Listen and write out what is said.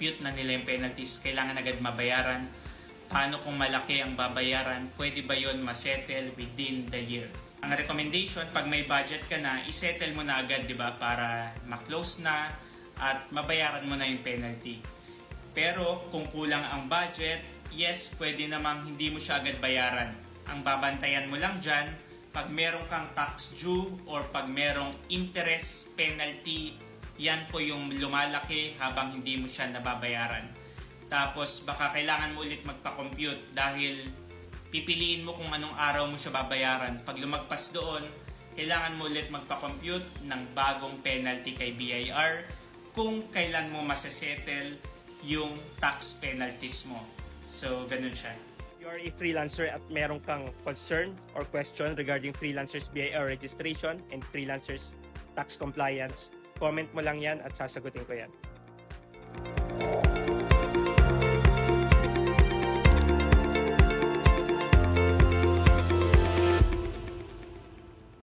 na-compute na nila yung penalties, kailangan agad mabayaran. Paano kung malaki ang babayaran? Pwede ba yon ma-settle within the year? Ang recommendation, pag may budget ka na, isettle mo na agad, di ba? Para ma-close na at mabayaran mo na yung penalty. Pero kung kulang ang budget, yes, pwede namang hindi mo siya agad bayaran. Ang babantayan mo lang dyan, pag meron kang tax due or pag merong interest penalty, yan po yung lumalaki habang hindi mo siya nababayaran. Tapos baka kailangan mo ulit magpa-compute dahil pipiliin mo kung anong araw mo siya babayaran. Pag lumagpas doon, kailangan mo ulit magpa-compute ng bagong penalty kay BIR kung kailan mo masasettle yung tax penalties mo. So, ganun siya. You are a freelancer at meron kang concern or question regarding freelancers BIR registration and freelancers tax compliance, comment mo lang yan at sasagutin ko yan.